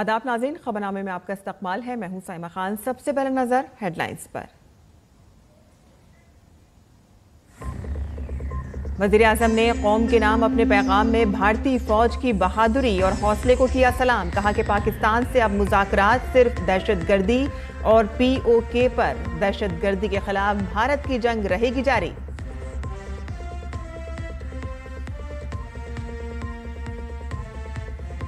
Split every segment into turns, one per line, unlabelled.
आदाब नाज़रीन, खबरनामे में आपका इस्तकबाल है। मैं हूं साइमा खान। सबसे पहले नजर हेडलाइंस पर। वज़ीर आज़म ने कौम के नाम अपने पैगाम में भारतीय फौज की बहादुरी और हौसले को किया सलाम। कहा कि पाकिस्तान से अब मुज़ाकरात सिर्फ दहशतगर्दी और POK पर। दहशतगर्दी के खिलाफ भारत की जंग रहेगी जारी।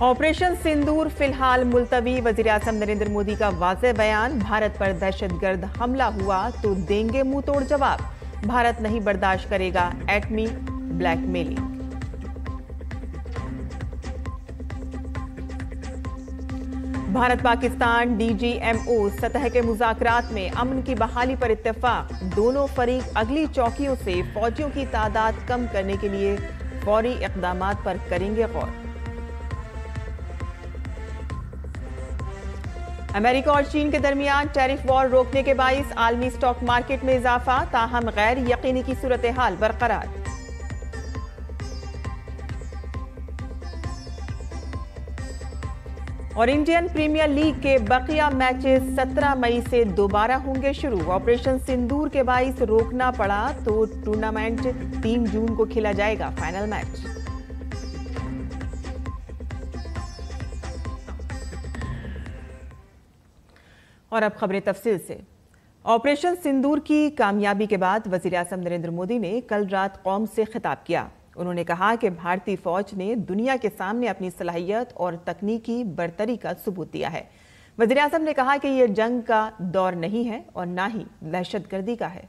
ऑपरेशन सिंदूर फिलहाल मुलतवी। वज़ीर आज़म नरेंद्र मोदी का वाज़ेह बयान। भारत पर दहशतगर्द हमला हुआ तो देंगे मुंह तोड़ जवाब। भारत नहीं बर्दाश्त करेगा एटमी ब्लैकमेलिंग। भारत पाकिस्तान DGMO सतह के मुज़ाकरात में अमन की बहाली पर इत्तेफाक। दोनों फरीक अगली चौकियों से फौजियों की तादाद कम करने के लिए फौरी इक़दामात पर करेंगे गौर। अमेरिका और चीन के दरमियान टैरिफ वॉर रोकने के बाइस आलमी स्टॉक मार्केट में इजाफा। ताहम गैर यकीनी की सूरत हाल बरकरार। और इंडियन प्रीमियर लीग के बकिया मैचेस 17 मई से दोबारा होंगे शुरू। ऑपरेशन सिंदूर के बाइस रोकना पड़ा तो टूर्नामेंट 3 जून को खेला जाएगा फाइनल मैच। और अब खबरें तफसील से। ऑपरेशन सिंदूर की कामयाबी के बाद वज़ीर आज़म नरेंद्र मोदी ने कल रात कौम से खिताब किया। उन्होंने कहा कि भारतीय फौज ने दुनिया के सामने अपनी सलाहियत और तकनीकी बरतरी का सबूत दिया है। वज़ीर आज़म ने कहा कि यह जंग का दौर नहीं है और ना ही दहशतगर्दी का है।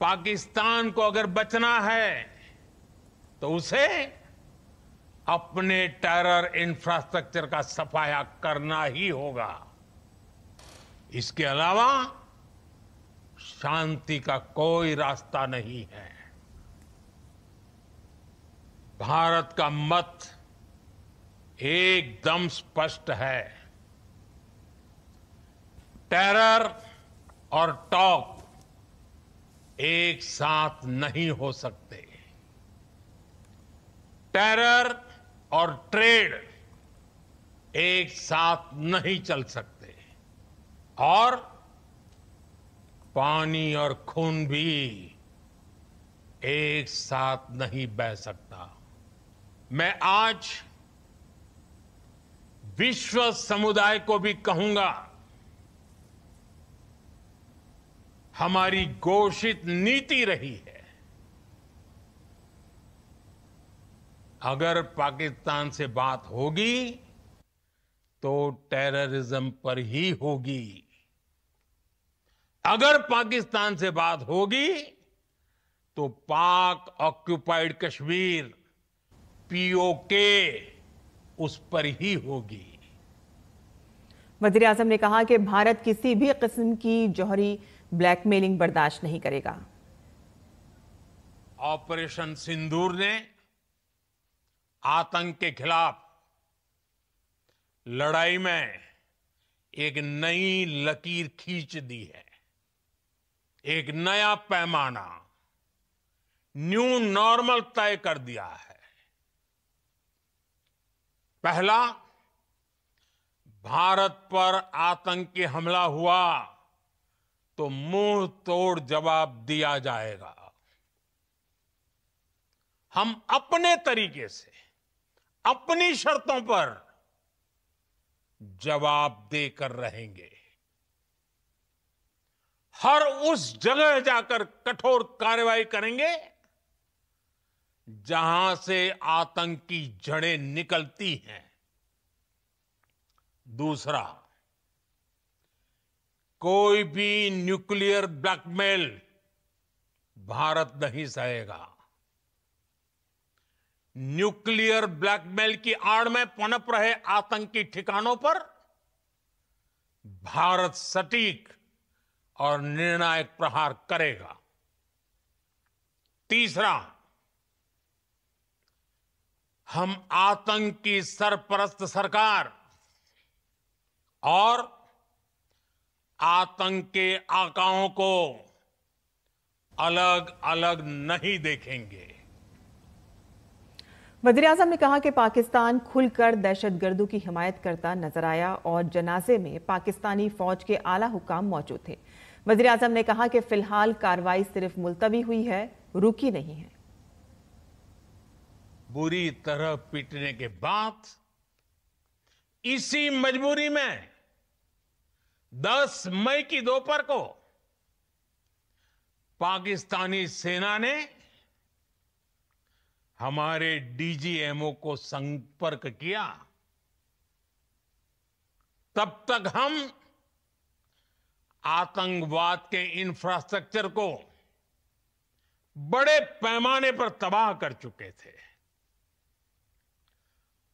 पाकिस्तान को अगर बचना है तो उसे अपने टेरर इंफ्रास्ट्रक्चर का सफाया करना ही होगा। इसके अलावा शांति का कोई रास्ता नहीं है। भारत का मत एकदम स्पष्ट है। टेरर और टॉप एक साथ नहीं हो सकते। टेरर और ट्रेड एक साथ नहीं चल सकते और पानी और खून भी एक साथ नहीं बह सकता। मैं आज विश्व समुदाय को भी कहूंगा, हमारी घोषित नीति रही है, अगर पाकिस्तान से बात होगी तो टेररिज्म पर ही होगी। अगर पाकिस्तान से बात होगी तो पाक ऑक्युपाइड कश्मीर POK उस पर ही होगी।
वज़ीर आज़म ने कहा कि भारत किसी भी किस्म की जौहरी ब्लैकमेलिंग बर्दाश्त नहीं करेगा।
ऑपरेशन सिंदूर ने आतंक के खिलाफ लड़ाई में एक नई लकीर खींच दी है। एक नया पैमाना, न्यू नॉर्मल तय कर दिया है। पहला, भारत पर आतंकी हमला हुआ तो मुंह तोड़ जवाब दिया जाएगा। हम अपने तरीके से अपनी शर्तों पर जवाब देकर रहेंगे। हर उस जगह जाकर कठोर कार्रवाई करेंगे जहां से आतंक की जड़ें निकलती हैं। दूसरा, कोई भी न्यूक्लियर ब्लैकमेल भारत नहीं सहेगा। न्यूक्लियर ब्लैकमेल की आड़ में पनप रहे आतंकी ठिकानों पर भारत सटीक और निर्णायक प्रहार करेगा। तीसरा, हम आतंक की सरपरस्त सरकार और आतंक के आकाओं को अलग अलग नहीं देखेंगे।
वज़ीर-ए-आज़म ने कहा कि पाकिस्तान खुलकर दहशतगर्दों की हिमायत करता नजर आया और जनाजे में पाकिस्तानी फौज के आला हुकाम मौजूद थे। वज़ीर-ए-आज़म ने कहा कि फिलहाल कार्रवाई सिर्फ मुलतवी हुई है, रुकी नहीं है।
बुरी तरह पीटने के बाद इसी मजबूरी में 10 मई की दोपहर को पाकिस्तानी सेना ने हमारे डीजीएमओ को संपर्क किया। तब तक हम आतंकवाद के इंफ्रास्ट्रक्चर को बड़े पैमाने पर तबाह कर चुके थे।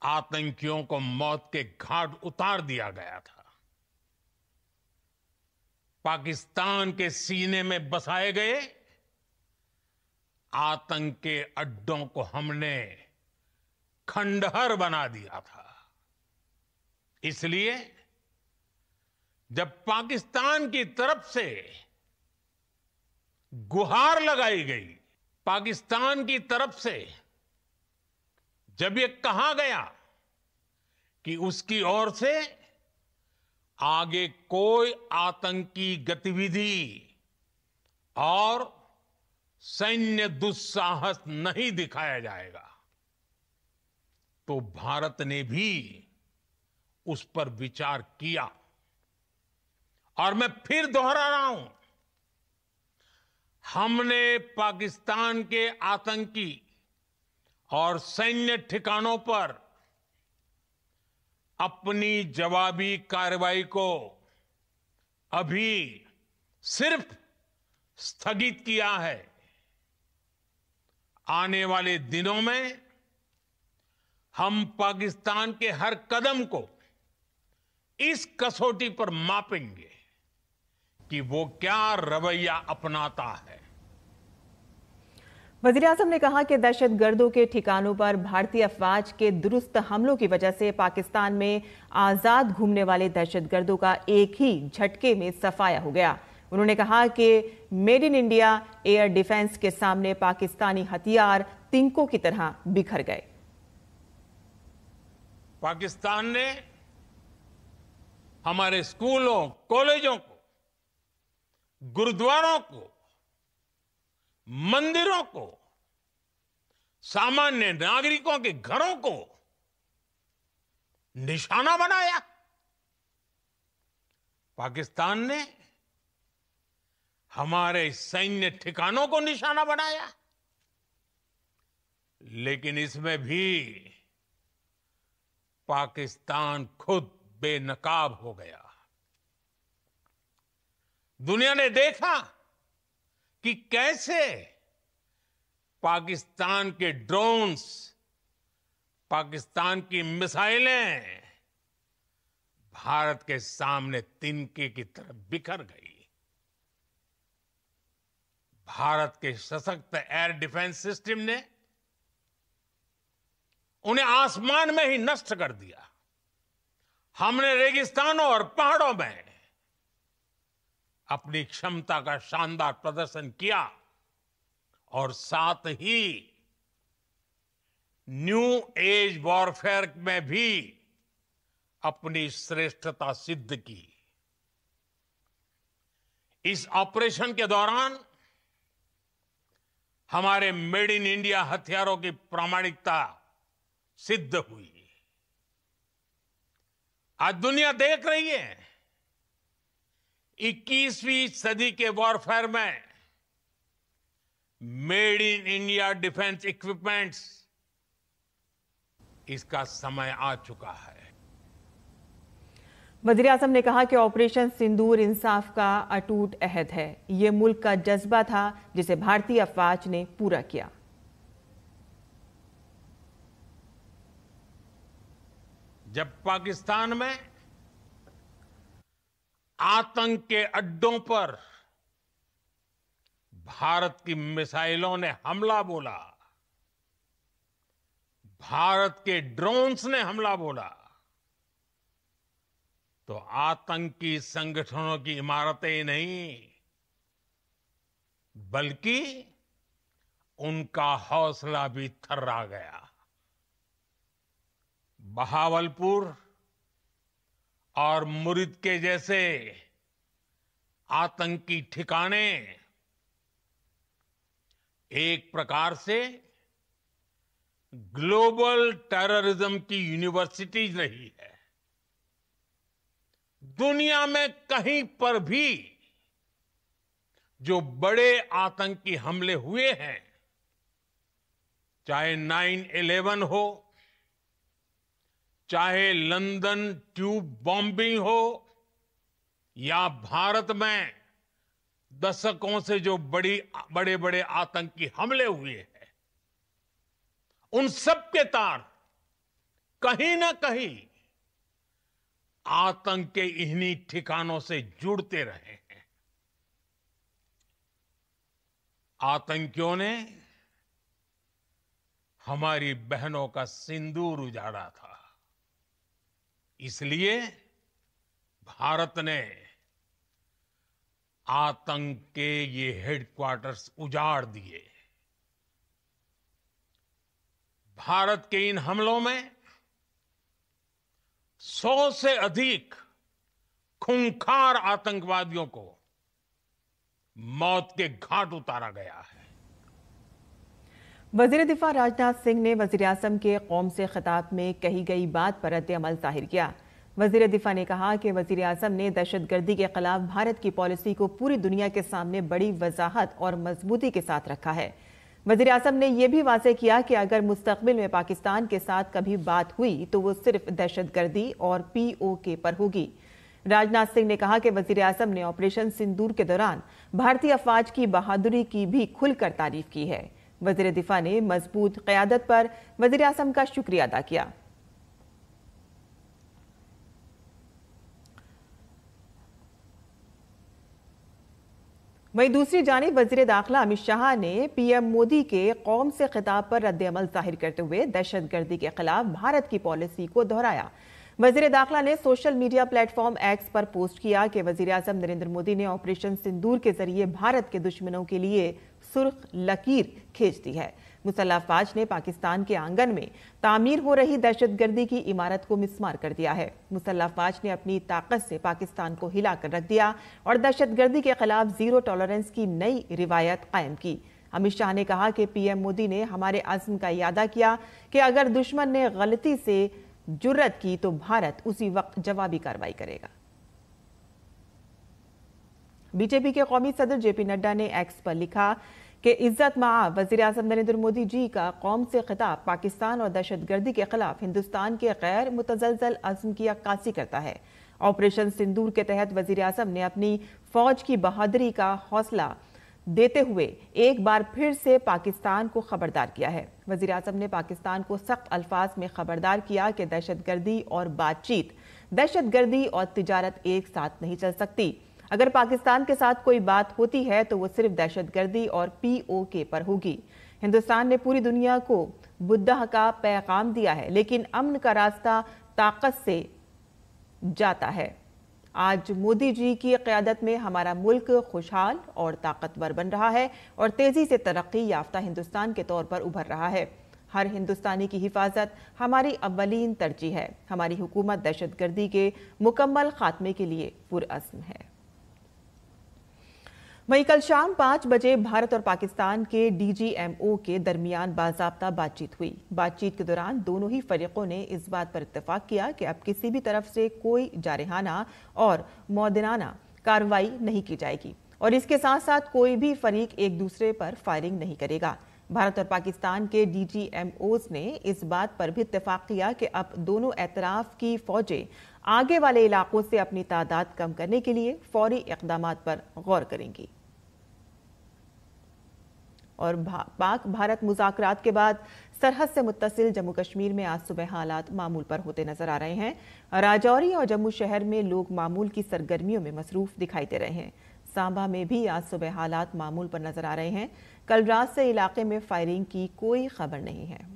आतंकियों को मौत के घाट उतार दिया गया था। पाकिस्तान के सीने में बसाए गए आतंक के अड्डों को हमने खंडहर बना दिया था। इसलिए जब पाकिस्तान की तरफ से गुहार लगाई गई, पाकिस्तान की तरफ से जब ये कहा गया कि उसकी ओर से आगे कोई आतंकी गतिविधि और सैन्य दुस्साहस नहीं दिखाया जाएगा, तो भारत ने भी उस पर विचार किया। और मैं फिर दोहरा रहा हूं, हमने पाकिस्तान के आतंकी और सैन्य ठिकानों पर अपनी जवाबी कार्रवाई को अभी सिर्फ स्थगित किया है। आने वाले दिनों में हम पाकिस्तान के हर कदम को इस कसौटी पर मापेंगे कि वो क्या रवैया अपनाता है।
वज़ीर-ए-आज़म ने कहा कि दहशतगर्दों के ठिकानों पर भारतीय अफवाज के दुरुस्त हमलों की वजह से पाकिस्तान में आज़ाद घूमने वाले दहशतगर्दों का एक ही झटके में सफाया हो गया। उन्होंने कहा कि made in India air defence के सामने पाकिस्तानी हथियार तिनकों की तरह बिखर गए।
पाकिस्तान ने हमारे स्कूलों, कॉलेजों को, गुरुद्वारों को, मंदिरों को, सामान्य नागरिकों के घरों को निशाना बनाया। पाकिस्तान ने हमारे सैन्य ठिकानों को निशाना बनाया। लेकिन इसमें भी पाकिस्तान खुद बेनकाब हो गया। दुनिया ने देखा कि कैसे पाकिस्तान के ड्रोन्स, पाकिस्तान की मिसाइलें भारत के सामने तिनके की तरफ बिखर गई। भारत के सशक्त एयर डिफेंस सिस्टम ने उन्हें आसमान में ही नष्ट कर दिया। हमने रेगिस्तानों और पहाड़ों में अपनी क्षमता का शानदार प्रदर्शन किया और साथ ही न्यू एज वॉरफेयर में भी अपनी श्रेष्ठता सिद्ध की। इस ऑपरेशन के दौरान हमारे मेड इन इंडिया हथियारों की प्रामाणिकता सिद्ध हुई। आज दुनिया देख रही है 21वीं सदी के वॉरफेयर में made in India defence equipments, इसका समय आ चुका है।
वज़ीर-ए-आज़म ने कहा कि ऑपरेशन सिंदूर इंसाफ का अटूट अहद है। ये मुल्क का जज्बा था जिसे भारतीय अफवाज ने पूरा किया।
जब पाकिस्तान में आतंक के अड्डों पर भारत की मिसाइलों ने हमला बोला, भारत के ड्रोन्स ने हमला बोला, तो आतंकी संगठनों की इमारतें ही नहीं बल्कि उनका हौसला भी थर्रा गया। बहावलपुर और मुरिद के जैसे आतंकी ठिकाने एक प्रकार से ग्लोबल टेररिज्म की यूनिवर्सिटीज रही है। दुनिया में कहीं पर भी जो बड़े आतंकी हमले हुए हैं, चाहे 9/11 हो, चाहे लंदन ट्यूब बॉम्बिंग हो, या भारत में दशकों से जो बड़े बड़े आतंकी हमले हुए हैं, उन सब के तार कहीं ना कहीं आतंक के इन्हीं ठिकानों से जुड़ते रहे हैं। आतंकियों ने हमारी बहनों का सिंदूर उजाड़ा था, इसलिए भारत ने आतंक के ये हेडक्वार्टर्स उजाड़ दिए। भारत के इन हमलों में 100 से अधिक खूंखार आतंकवादियों को मौत के घाट उतारा गया है।
वजीर दिफा राजनाथ सिंह ने वजीर आजम के कौम से खिताब में कही गई बात पर रद्द-ए-अमल जाहिर किया। वजीर दिफा ने कहा कि वजीर आजम ने दहशतगर्दी के खिलाफ भारत की पॉलिसी को पूरी दुनिया के सामने बड़ी वजाहत और मजबूती के साथ रखा है। वजीर आजम ने यह भी वाज़ेह किया कि अगर मुस्तकबिल में पाकिस्तान के साथ कभी बात हुई तो वो सिर्फ दहशतगर्दी और POK पर होगी। राजनाथ सिंह ने कहा कि वजीर आजम ने ऑपरेशन सिंदूर के दौरान भारतीय अफवाज की बहादुरी की भी खुलकर तारीफ की है। वजीर दिफा ने मजबूत क़यादत पर वजीर आजम का शुक्रिया अदा किया। वहीं दूसरी जानिब वजीर दाखिला अमित शाह ने PM मोदी के कौम से खिताब पर रद्द-ए-अमल जाहिर करते हुए दहशतगर्दी के खिलाफ भारत की पॉलिसी को दोहराया। वजीर दाखिला ने सोशल मीडिया प्लेटफॉर्म X पर पोस्ट किया कि वजीर आजम नरेंद्र मोदी ने ऑपरेशन सिंदूर के जरिए भारत के दुश्मनों के लिए सुर्ख लकीर खींच दी है। मुसल्लह अफवाज ने पाकिस्तान के आंगन में तामीर हो रही दहशतगर्दी की इमारत को मिस्मार कर दिया है। मुसल्लह अफवाज ने अपनी ताकत से पाकिस्तान को हिलाकर रख दिया और दहशतगर्दी के खिलाफ जीरो टॉलरेंस की नई रिवायत कायम की। अमित शाह ने कहा कि PM मोदी ने हमारे अज़्म का इयादा किया कि अगर दुश्मन ने गलती से जुर्रत की तो भारत उसी वक्त जवाबी कार्रवाई करेगा। बीजेपी के कौमी सदर JP नड्डा ने X पर लिखा कि इज्जत माआब वजीर आजम नरेंद्र मोदी जी का कौम से खिताब पाकिस्तान और दहशतगर्दी के खिलाफ हिंदुस्तान के गैर मुतजलजल अज़्म की अक्कासी करता है। ऑपरेशन सिंदूर के तहत वजीर आजम ने अपनी फौज की बहादुरी का हौसला देते हुए एक बार फिर से पाकिस्तान को खबरदार किया है। वजीर आजम ने पाकिस्तान को सख्त अल्फाज में खबरदार किया कि दहशतगर्दी और बातचीत, दहशतगर्दी और तिजारत एक साथ नहीं चल सकती। अगर पाकिस्तान के साथ कोई बात होती है तो वो सिर्फ दहशतगर्दी और POK पर होगी। हिंदुस्तान ने पूरी दुनिया को बुद्धा का पैगाम दिया है, लेकिन अमन का रास्ता ताकत से जाता है। आज मोदी जी की क़यादत में हमारा मुल्क खुशहाल और ताकतवर बन रहा है और तेजी से तरक्की याफ्ता हिंदुस्तान के तौर पर उभर रहा है। हर हिंदुस्तानी की हिफाजत हमारी अव्वलीन तरजीह है। हमारी हुकूमत दहशतगर्दी के मुकम्मल खात्मे के लिए पुरअज़्म है। वहीं कल शाम 5 बजे भारत और पाकिस्तान के DGMO के दरमियान बाज़ाब्ता बातचीत हुई। बातचीत के दौरान दोनों ही फरीकों ने इस बात पर इत्तेफाक किया कि अब किसी भी तरफ से कोई जारहाना और मौदनाना कार्रवाई नहीं की जाएगी और इसके साथ साथ कोई भी फरीक एक दूसरे पर फायरिंग नहीं करेगा। भारत और पाकिस्तान के DGMOs ने इस बात पर भी इत्तेफाक किया कि अब दोनों एतराफ की फौजें आगे वाले इलाकों से अपनी तादाद कम करने के लिए फौरी इक़दामात पर गौर करेंगी। और पाक भारत मुज़ाकरात के बाद सरहद से मुत्तसिल जम्मू कश्मीर में आज सुबह हालात मामूल पर होते नजर आ रहे हैं। राजौरी और जम्मू शहर में लोग मामूल की सरगर्मियों में मसरूफ दिखाई दे रहे हैं। सांबा में भी आज सुबह हालात मामूल पर नजर आ रहे हैं। कल रात से इलाके में फायरिंग की कोई खबर नहीं है।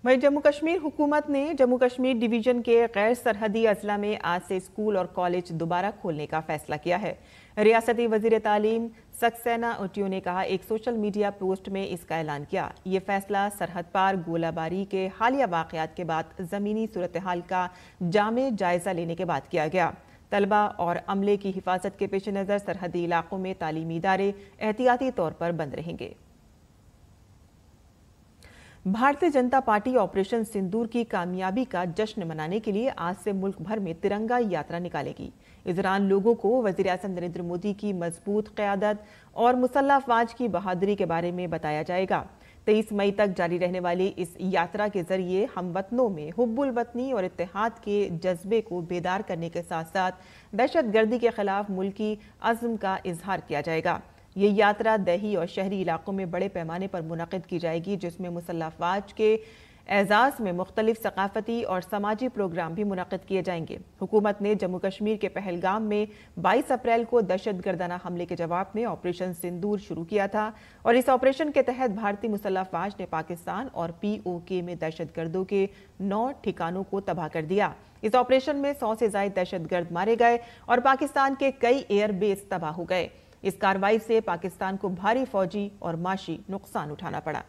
वहीं जम्मू कश्मीर हुकूमत ने जम्मू कश्मीर डिवीजन के गैर सरहदी अजला में आज से स्कूल और कॉलेज दोबारा खोलने का फैसला किया है। रियासती वजीर तालीम सक्सेना ओटियो ने कहा, एक सोशल मीडिया पोस्ट में इसका ऐलान किया। ये फैसला सरहद पार गोलाबारी के हालिया वाकयात के बाद जमीनी सूरत हाल का जामे जायजा लेने के बाद किया गया। तलबा और अमले की हिफाजत के पेश नज़र सरहदी इलाकों में तालीमी इदारे एहतियाती तौर पर बंद रहेंगे। भारतीय जनता पार्टी ऑपरेशन सिंदूर की कामयाबी का जश्न मनाने के लिए आज से मुल्क भर में तिरंगा यात्रा निकालेगी। इस दौरान लोगों को वज़ीर-ए-आज़म नरेंद्र मोदी की मजबूत क़यादत और मुसल्लह अफ़वाज की बहादुरी के बारे में बताया जाएगा। 23 मई तक जारी रहने वाली इस यात्रा के जरिए हमवतनों में हुब्बुल वतनी और इत्तेहाद के जज्बे को बेदार करने के साथ साथ दहशतगर्दी के खिलाफ मुल्की अज़्म का इजहार किया जाएगा। ये यात्रा दही और शहरी इलाकों में बड़े पैमाने पर मुनक़िद की जाएगी, जिसमें मुसल्लह अफ़वाज के एजाज़ में मुख्तलिफ सकाफती और समाजी प्रोग्राम भी मुनक़िद किए जाएंगे। हुकूमत ने जम्मू कश्मीर के पहलगाम में 22 अप्रैल को दहशतगर्दाना हमले के जवाब में ऑपरेशन सिंदूर शुरू किया था और इस ऑपरेशन के तहत भारतीय मुसल्लह अफ़वाज ने पाकिस्तान और POK में दहशतगर्दों के 9 ठिकानों को तबाह कर दिया। इस ऑपरेशन में 100 से ज़ायद दहशतगर्द मारे गए और पाकिस्तान के कई एयरबेस तबाह हो गए। इस कार्रवाई से पाकिस्तान को भारी फौजी और माशी नुकसान उठाना पड़ा।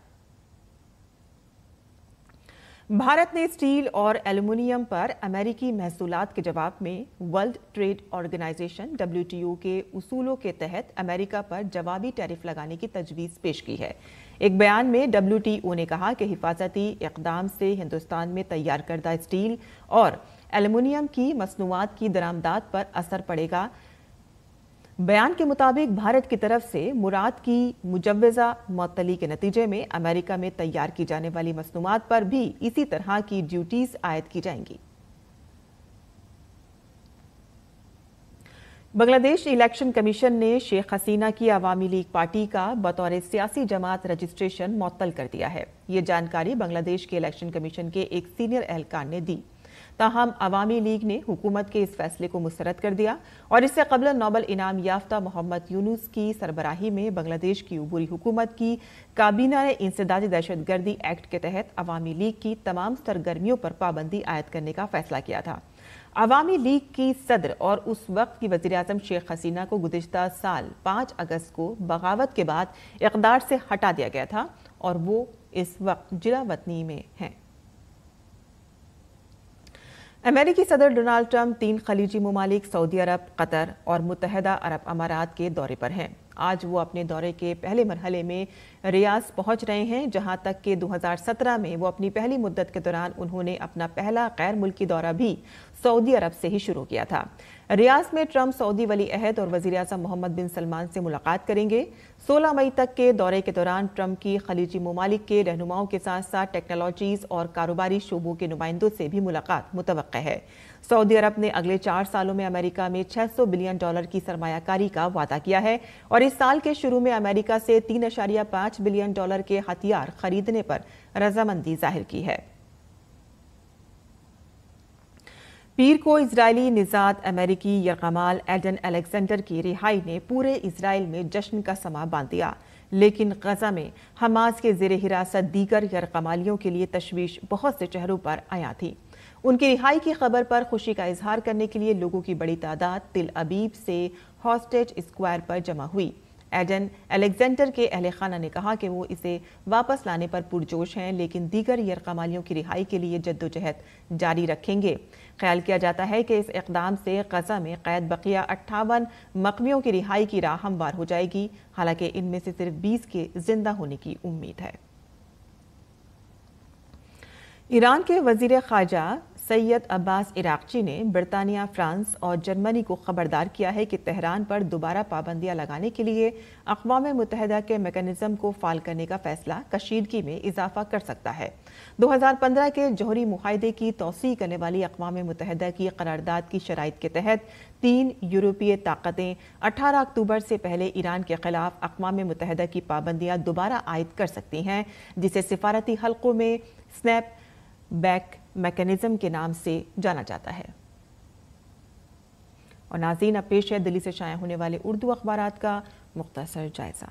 भारत ने स्टील और एल्युमिनियम पर अमेरिकी महसूलात के जवाब में वर्ल्ड ट्रेड ऑर्गेनाइजेशन WTO के उसूलों के तहत अमेरिका पर जवाबी टैरिफ लगाने की तजवीज़ पेश की है। एक बयान में WTO ने कहा कि हिफाजती इक़दाम से हिंदुस्तान में तैयार करदा स्टील और एल्युमिनियम की मसनूआत की दरामदात पर असर पड़ेगा। बयान के मुताबिक भारत की तरफ से मुराद की मुजव्वज़ा मुअत्तली के नतीजे में अमेरिका में तैयार की जाने वाली मसनूआत पर भी इसी तरह की ड्यूटीज आयद की जाएंगी। बांग्लादेश इलेक्शन कमीशन ने शेख हसीना की अवामी लीग पार्टी का बतौर सियासी जमात रजिस्ट्रेशन मुअत्तल कर दिया है। ये जानकारी बांग्लादेश के इलेक्शन कमीशन के एक सीनियर एहलकार ने दी। ताहम अवामी लीग ने हुकूमत के इस फैसले को मुस्तरद कर दिया और इससे कबल नोबल इनाम याफ्ता मोहम्मद यूनुस की सरबराही में बांग्लादेश की उबूरी हुकूमत की काबीना ने इंसदादी दहशतगर्दी एक्ट के तहत अवामी लीग की तमाम सरगर्मियों पर पाबंदी आयद करने का फैसला किया था। अवामी लीग की सदर और उस वक्त की वज़ीर-ए-आज़म शेख हसीना को गुज़िश्ता साल 5 अगस्त को बगावत के बाद इक़्तिदार से हटा दिया गया था और वो इस वक्त जिला वतनी में हैं। अमेरिकी सदर डोनाल्ड ट्रंप 3 खलीजी ममालिक सऊदी अरब, कतर और मुत्तहदा अरब अमारात के दौरे पर हैं। आज वो अपने दौरे के पहले मरहले में रियाद पहुंच रहे हैं, जहां तक कि 2017 में वो अपनी पहली मुद्दत के दौरान उन्होंने अपना पहला गैर मुल्की दौरा भी सऊदी अरब से ही शुरू किया था। रियाद में ट्रंप सऊदी वली अहद और वज़ीर-ए-आज़म मोहम्मद बिन सलमान से मुलाकात करेंगे। 16 मई तक के दौरे के दौरान ट्रंप की खलीजी ममालिक के रहनुमाओं के साथ साथ टेक्नोलॉजीज और कारोबारी शोबों के नुमाइंदों से भी मुलाकात मुतवक्का है। सऊदी अरब ने अगले 4 सालों में अमेरिका में $600 बिलियन की सरमायाकारी का वादा किया है और इस साल के शुरू में अमेरिका से $3.5 बिलियन के हथियार खरीदने पर रजामंदी जाहिर की है। पीर को इजरायली निजात अमेरिकी यरगमाल एडन अलेक्जेंडर की रिहाई ने पूरे इजराइल में जश्न का समा बांध दिया, लेकिन गजा में हमास के ज़ेरे हिरासत दीगर यरगमालियों के लिए तशवीश बहुत से चेहरों पर आया थी। उनकी रिहाई की खबर पर खुशी का इजहार करने के लिए लोगों की बड़ी तादाद तिल अबीब से हॉस्टेज स्क्वायर पर जमा हुई। एडन अलेक्जेंडर के अहले खाना ने कहा कि वो इसे वापस लाने पर पुरजोश हैं, लेकिन दीगर यरगमालियों की रिहाई के लिए जद्दोजहद जारी रखेंगे। ख्याल किया जाता है कि इस इक़दाम से गजा में कैद बकिया 58 मकमियों की रिहाई की राह हमवार हो जाएगी। हालांकि इनमें से सिर्फ 20 के जिंदा होने की उम्मीद है। ईरान के वजीर खारजा सैयद अब्बास इराक़ची ने ब्रितानिया, फ्रांस और जर्मनी को खबरदार किया है कि तेहरान पर दोबारा पाबंदियां लगाने के लिए अक़वाम मुत्तहिदा के मैकेनिज़्म को फ़ाल करने का फैसला कशीदगी में इजाफा कर सकता है। 2015 के जौहरी मुआहदे की तौसीह करने वाली अक़वाम मुत्तहिदा की करारदाद की शराइत के तहत 3 यूरोपीय ताकतें 18 अक्टूबर से पहले ईरान के खिलाफ अक़वाम मुत्तहिदा की पाबंदियां दोबारा आयद कर सकती हैं, जिसे सिफारती हल्कों में स्नैप बैक मैकेनिज्म के नाम से जाना जाता है। और नाज़रीन, अब पेश है दिल्ली से शाया होने वाले उर्दू अखबारात का मुख्तसर जायजा।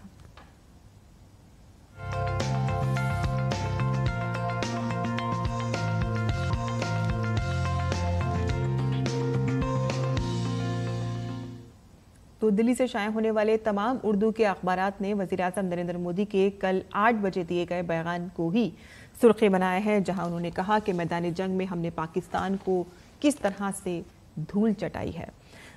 तो दिल्ली से शाये होने वाले तमाम उर्दू के अखबारात ने वज़ीर-ए-आज़म नरेंद्र मोदी के कल 8 बजे दिए गए बयान को ही सुर्खी बनाया है, जहां उन्होंने कहा कि मैदानी जंग में हमने पाकिस्तान को किस तरह से धूल चटाई है।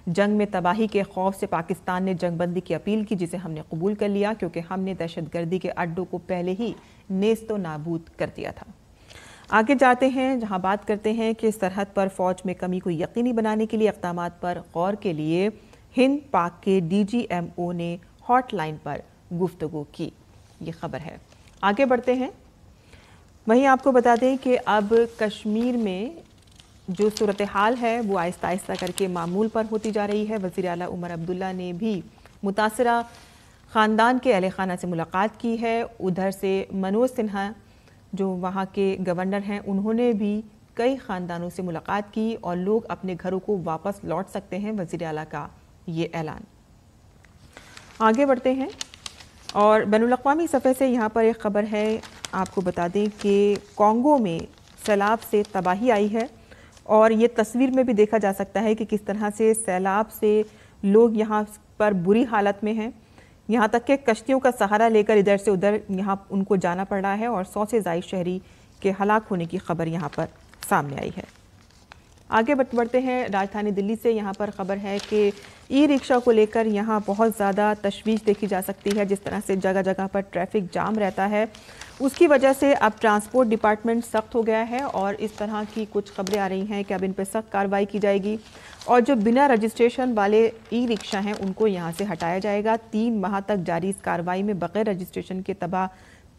जंग में तबाही के खौफ से पाकिस्तान ने जंगबंदी की अपील की, जिसे हमने कबूल कर लिया क्योंकि हमने दहशतगर्दी के अड्डों को पहले ही नेस्तो नाबूद कर दिया था। आगे जाते हैं, जहां बात करते हैं कि सरहद पर फौज में कमी को यकीनी बनाने के लिए इक़दामात पर गौर के लिए हिंद पाक के DGMO ने हॉटलाइन पर गुफ्तगू की। ये खबर है। आगे बढ़ते हैं। वहीं आपको बता दें कि अब कश्मीर में जो सूरत हाल है वो आहिस्ता आहिस्ता करके मामूल पर होती जा रही है। वज़ीर आला उमर अब्दुल्ला ने भी मुतासरा ख़ानदान के अहले खाना से मुलाकात की है। उधर से मनोज सिन्हा जो वहाँ के गवर्नर हैं, उन्होंने भी कई ख़ानदानों से मुलाकात की और लोग अपने घरों को वापस लौट सकते हैं। वज़ीर आला का ये ऐलान। आगे बढ़ते हैं और बैनुल-अक़वामी सफ़े से यहाँ पर एक ख़बर है। आपको बता दें कि कॉन्गो में सैलाब से तबाही आई है और ये तस्वीर में भी देखा जा सकता है कि किस तरह से सैलाब से लोग यहाँ पर बुरी हालत में हैं। यहाँ तक कि कश्तियों का सहारा लेकर इधर से उधर यहाँ उनको जाना पड़ रहा है और 100 से ज़ायद शहरी के हलाक होने की खबर यहाँ पर सामने आई है। आगे बढ़ते हैं। राजधानी दिल्ली से यहाँ पर खबर है कि ई-रिक्शा को लेकर यहाँ बहुत ज़्यादा तशवीश देखी जा सकती है। जिस तरह से जगह जगह पर ट्रैफिक जाम रहता है, उसकी वजह से अब ट्रांसपोर्ट डिपार्टमेंट सख्त हो गया है और इस तरह की कुछ खबरें आ रही हैं कि अब इन पर सख्त कार्रवाई की जाएगी और जो बिना रजिस्ट्रेशन वाले ई-रिक्शा हैं उनको यहाँ से हटाया जाएगा। 3 माह तक जारी इस कार्रवाई में बगैर रजिस्ट्रेशन के तबाह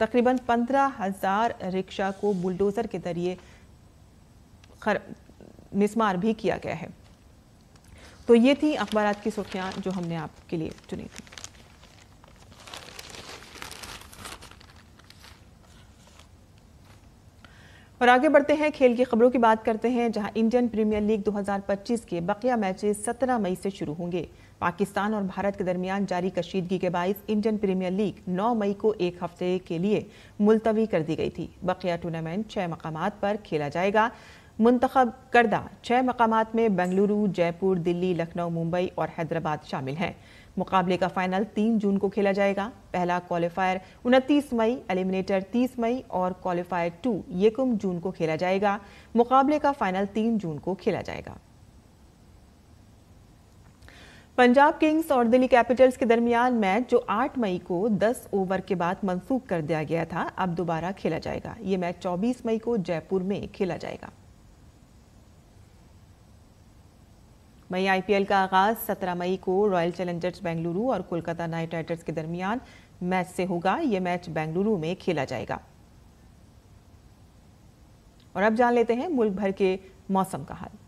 तकरीबन 15,000 रिक्शा को बुलडोज़र के जरिए मिसमार भी किया गया है। तो ये थी अखबारात की सुर्खियां जो हमने आपके लिए चुनी थी। और आगे बढ़ते हैं, खेल की खबरों की बात करते हैं, जहां इंडियन प्रीमियर लीग 2025 के बकिया मैचेस 17 मई से शुरू होंगे। पाकिस्तान और भारत के दरमियान जारी कशीदगी के बायस इंडियन प्रीमियर लीग 9 मई को एक हफ्ते के लिए मुलतवी कर दी गई थी। बकिया टूर्नामेंट 6 मकामात पर खेला जाएगा। मुंतखब करदा 6 मकामात में बेंगलुरु, जयपुर, दिल्ली, लखनऊ, मुंबई और हैदराबाद शामिल हैं। मुकाबले का फाइनल 3 जून को खेला जाएगा। पहला क्वालिफायर 29 मई, एलिमिनेटर 30 मई और क्वालिफायर 2 यकम जून को खेला जाएगा। मुकाबले का फाइनल 3 जून को खेला जाएगा। पंजाब किंग्स और दिल्ली कैपिटल्स के दरमियान मैच जो 8 मई को 10 ओवर के बाद मंसूख कर दिया गया था, अब दोबारा खेला जाएगा। ये मैच 24 मई को जयपुर में खेला जाएगा। वहीं IPL का आगाज 17 मई को रॉयल चैलेंजर्स बेंगलुरु और कोलकाता नाइट राइडर्स के दरमियान मैच से होगा। यह मैच बेंगलुरु में खेला जाएगा। और अब जान लेते हैं मुल्क भर के मौसम का हाल।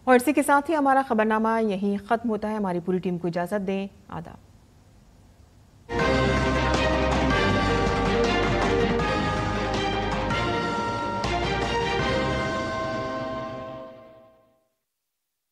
और इसी के साथ ही हमारा खबरनामा यहीं ख़त्म होता है। हमारी पूरी टीम को इजाज़त दें। आदाब।